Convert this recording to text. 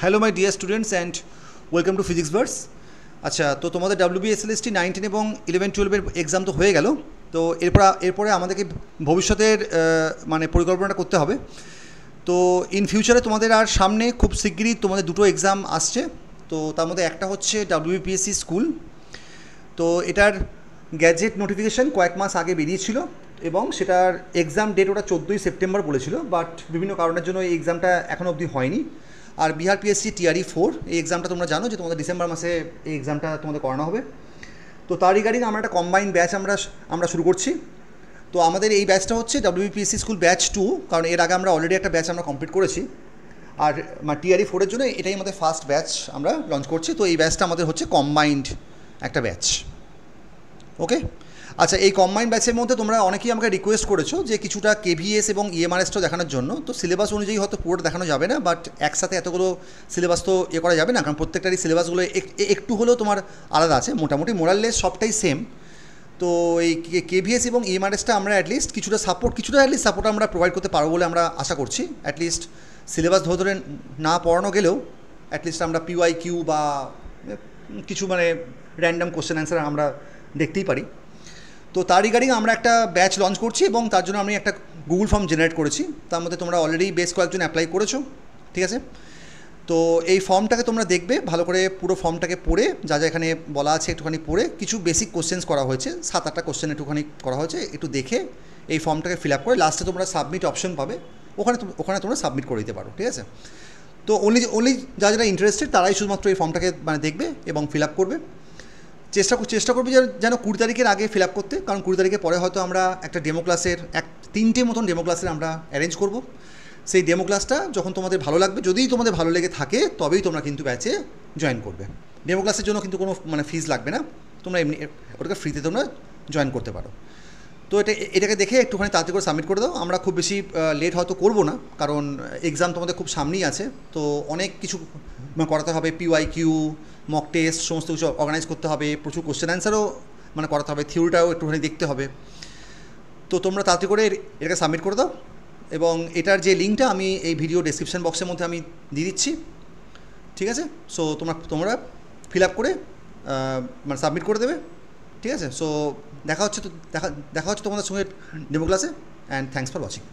Hello my dear students and welcome to physics verse. আচ্ছা, তো তোমাদের WBSLST 19 এবং 11-12 এক্সাম তো হয়ে গেল। তো এরপরে আমাদেরকে ভবিষ্যতের মানে পরিকল্পনাটা করতে হবে। তো ইন ফিউচারে তোমাদের আর সামনে খুব শিগগিরই তোমাদের দুটো এক্সাম আসছে। তো তার মধ্যে একটা হচ্ছে WBPSC স্কুল। তো এটার গ্যাজেট নোটিফিকেশান কয়েক মাস আগে বেরিয়েছিল এবং সেটার এক্সাম ডেট ওটা 14ই সেপ্টেম্বর বলেছিল, বাট বিভিন্ন কারণের জন্য এই এক্সামটা এখনও অবধি হয়নি। আর বিহার PSC TRE 4 এই এক্সামটা তোমরা জানো যে তোমাদের ডিসেম্বর মাসে এই এক্সামটা তোমাদের করানো হবে। তো তার রিগার্ডিং আমরা একটা কম্বাইন্ড ব্যাচ আমরা শুরু করছি। তো আমাদের এই ব্যাচটা হচ্ছে WBPSC স্কুল ব্যাচ 2, কারণ এর আগে আমরা অলরেডি একটা ব্যাচ আমরা কমপ্লিট করেছি। আর TRE 4 এর জন্য এটাই আমাদের ফার্স্ট ব্যাচ আমরা লঞ্চ করছি। তো এই ব্যাচটা আমাদের হচ্ছে কম্বাইন্ড একটা ব্যাচ। ওকে, আচ্ছা, এই কম্বাইন্ড ব্যাচের মধ্যে তোমরা অনেকেই আমাকে রিকোয়েস্ট করেছো যে কিছুটা KVS এবং EMRSটাও দেখানোর জন্য। তো সিলেবাস অনুযায়ী হয়তো পুরোটা দেখানো যাবে না, বাট একসাথে এতগুলো সিলেবাস তো করা যাবে না, কারণ প্রত্যেকটারই সিলেবাসগুলো একটু হলেও তোমার আলাদা আছে। মোটামুটি মোরাললেস সবটাই সেম। তো এই KVS এবং EMRSটা আমরা অ্যাটলিস্ট কিছুটা সাপোর্ট আমরা প্রোভাইড করতে পারবো বলে আমরা আশা করছি। অ্যাটলিস্ট সিলেবাস ধরে না পড়ানো গেলেও অ্যাটলিস্ট আমরা PYQ বা কিছু মানে র্যান্ডাম কোশ্চেন অ্যান্সার আমরা দেখতেই পারি। তো তার রিগার্ডিং আমরা একটা ব্যাচ লঞ্চ করছি এবং তার জন্য আমি একটা গুগল ফর্ম জেনারেট করেছি। তার মধ্যে তোমরা অলরেডি বেশ কয়েকজন অ্যাপ্লাই করেছো, ঠিক আছে? তো এই ফর্মটাকে তোমরা দেখবে ভালো করে, পুরো ফর্মটাকে পড়ে যা যা এখানে বলা আছে একটুখানি পড়ে, কিছু বেসিক কোশ্চেন্স করা হয়েছে, 7-8টা কোশ্চেন একটুখানি করা হয়েছে, একটু দেখে এই ফর্মটাকে ফিল আপ করে লাস্টে তোমরা সাবমিট অপশন পাবে, ওখানে তোমরা সাবমিট করে দিতে পারো, ঠিক আছে? তো অনলি যারা ইন্টারেস্টেড তারাই শুধুমাত্র এই ফর্মটাকে মানে দেখবে এবং ফিল আপ করবে। চেষ্টা করবে যেন 20 তারিখের আগে ফিল আপ করতে, কারণ 20 তারিখের পরে হয়তো আমরা একটা ডেমো ক্লাসের 3টে মতন ডেমো ক্লাসের আমরা অ্যারেঞ্জ করব। সেই ডেমো ক্লাসটা যখন তোমাদের ভালো লাগবে, যদি তোমাদের ভালো লেগে থাকে তবেই তোমরা কিন্তু ব্যাচে জয়েন করবে। ডেমো ক্লাসের জন্য কিন্তু কোনো মানে ফিজ লাগবে না, তোমরা এমনি ওটাকে ফ্রিতে তোমরা জয়েন করতে পারো। তো এটাকে দেখে একটুখানি তাড়াতাড়ি করে সাবমিট করে দাও। আমরা খুব বেশি লেট হয়তো করবো না, কারণ এক্সাম তোমাদের খুব সামনেই আছে। তো অনেক কিছু করাতে হবে, PYQ, মক টেস্ট, সমস্ত কিছু অর্গানাইজ করতে হবে, প্রচুর কোশ্চেন অ্যান্সারও মানে করাতে হবে, থিওরিটাও একটুখানি দেখতে হবে। তো তোমরা তাড়াতাড়ি করে এটাকে সাবমিট করে দাও এবং এটার যে লিঙ্কটা আমি এই ভিডিও ডেসক্রিপশন বক্সের মধ্যে আমি দিয়ে দিচ্ছি, ঠিক আছে? সো তোমরা ফিল আপ করে মানে সাবমিট করে দেবে, ঠিক আছে? সো দেখা হচ্ছে তোমাদের সঙ্গে ডেমো ক্লাসে, অ্যান্ড থ্যাঙ্কস ফর ওয়াচিং।